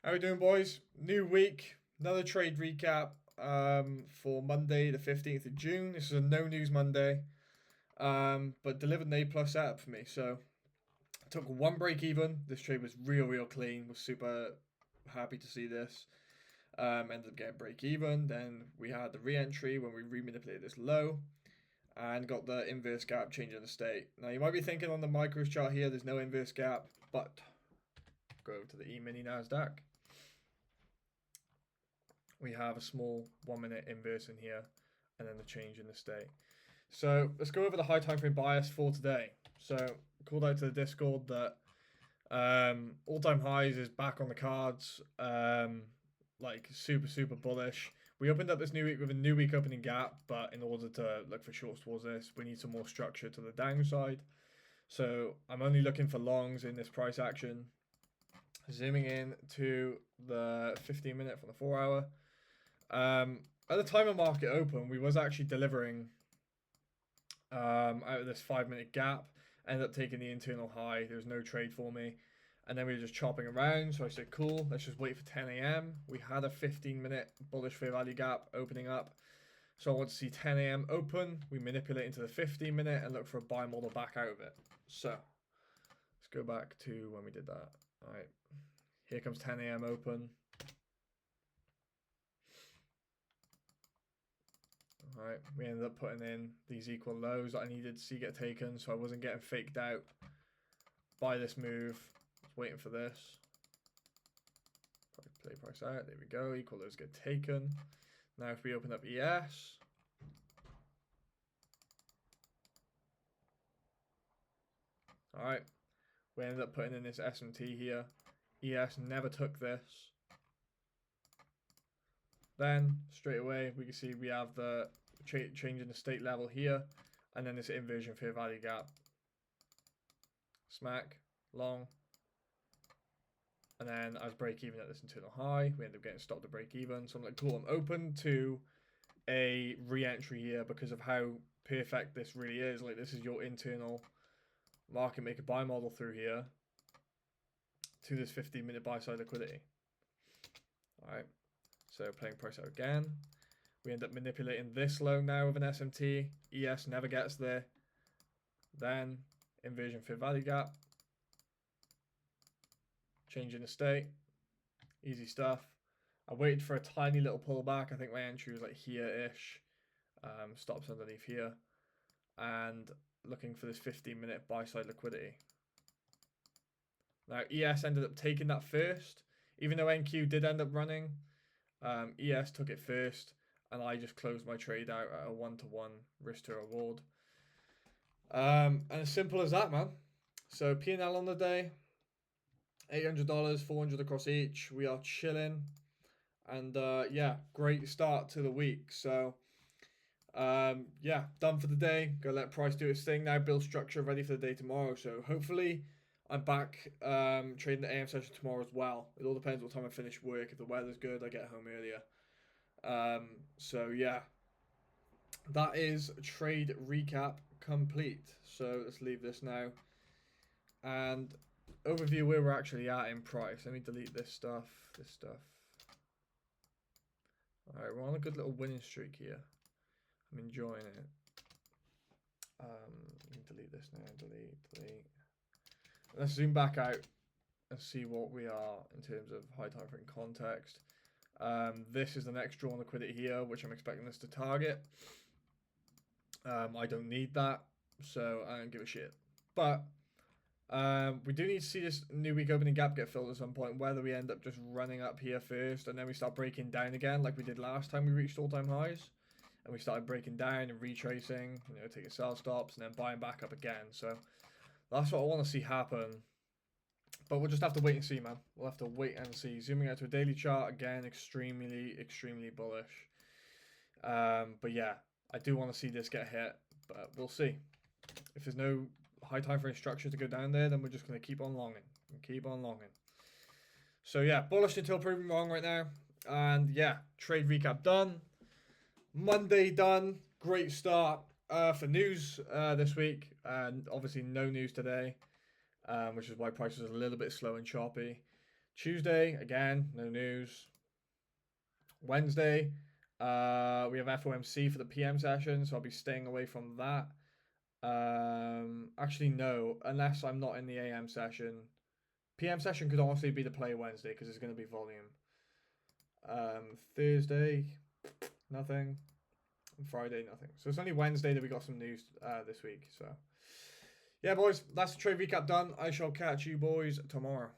How we doing, boys? New week, another trade recap for Monday, the 15th of June. This is a no news Monday, but delivered an A plus setup for me. So I took one break even. This trade was real clean. Was super happy to see this. Ended up getting break even. Then we had the re entry when we remanipulated this low and got the inverse gap changing the state. Now you might be thinking on the micros chart here, there's no inverse gap, but go over to the E mini NASDAQ. We have a small 1 minute inverse in here and then the change in the state. So let's go over the high time frame bias for today. So called out to the Discord that all-time highs is back on the cards, like super bullish. We opened up this new week with a new week opening gap, but in order to look for shorts towards this, we need some more structure to the downside. So I'm only looking for longs in this price action. Zooming in to the 15 minute from the 4 hour. At the time of market open, we was actually delivering out of this 5 minute gap. Ended up taking the internal high. There was no trade for me. And then we were just chopping around. So I said, cool, let's just wait for 10 a.m. We had a 15 minute bullish fair value gap opening up. So I want to see 10 a.m. open. We manipulate into the 15 minute and look for a buy model back out of it. So let's go back to when we did that. All right. Here comes 10 a.m. open. All right, we ended up putting in these equal lows that I needed to see get taken, so I wasn't getting faked out by this move. I was waiting for this. Probably play price out. There we go. Equal lows get taken. Now if we open up ES, all right, we ended up putting in this SMT here. ES never took this. Then straight away we can see we have the change in the state level here, and then this inversion fair value gap. Smack, long, and then I was break even at this internal high. We ended up getting stopped at break even. So I'm like, cool, I'm open to a re-entry here because of how perfect this really is. Like, this is your internal market maker buy model through here to this 15-minute buy side liquidity. All right, so playing price out again. We end up manipulating this low now with an SMT. ES never gets there. Then inversion fair value gap. Changing the state. Easy stuff. I waited for a tiny little pullback. I think my entry was like here-ish. Stops underneath here. And looking for this 15-minute buy-side liquidity. Now, ES ended up taking that first. Even though NQ did end up running, ES took it first. And I just closed my trade out at a 1-to-1 risk to reward. And as simple as that, man. So P&L on the day. $800, $400 across each. We are chilling. And yeah, great start to the week. So yeah, done for the day. Go let price do its thing now. Build structure ready for the day tomorrow. So hopefully I'm back trading the AM session tomorrow as well. It all depends what time I finish work. If the weather's good, I get home earlier. So yeah, that is trade recap complete. So let's leave this now. And overview where we're actually at in price. Let me delete this stuff. Alright, we're on a good little winning streak here. I'm enjoying it. Let me delete this now. Delete. Let's zoom back out and see what we are in terms of high time frame context. This is the next drawn liquidity here, which I'm expecting this to target. I don't need that, so I don't give a shit. But we do need to see this new week opening gap get filled at some point, whether we end up just running up here first and then we start breaking down again like we did last time we reached all-time highs. And we started breaking down and retracing, taking sell stops and then buying back up again. So that's what I want to see happen. But we'll just have to wait and see, man. We'll have to wait and see. Zooming out to a daily chart, again, extremely bullish. But yeah, I do want to see this get hit, but we'll see. If there's no high time frame structure to go down there, then we're just going to keep on longing. So yeah, bullish until proven wrong right now. And yeah, trade recap done. Monday done. Great start for news this week. And obviously no news today, which is why price was a little bit slow and choppy. Tuesday, again, no news. Wednesday, we have FOMC for the PM session, so I'll be staying away from that. Actually, no, unless I'm not in the AM session. PM session could honestly be the play Wednesday because it's going to be volume. Thursday, nothing. And Friday, nothing. So it's only Wednesday that we got some news this week. So, yeah, boys, that's the trade recap done. I shall catch you boys tomorrow.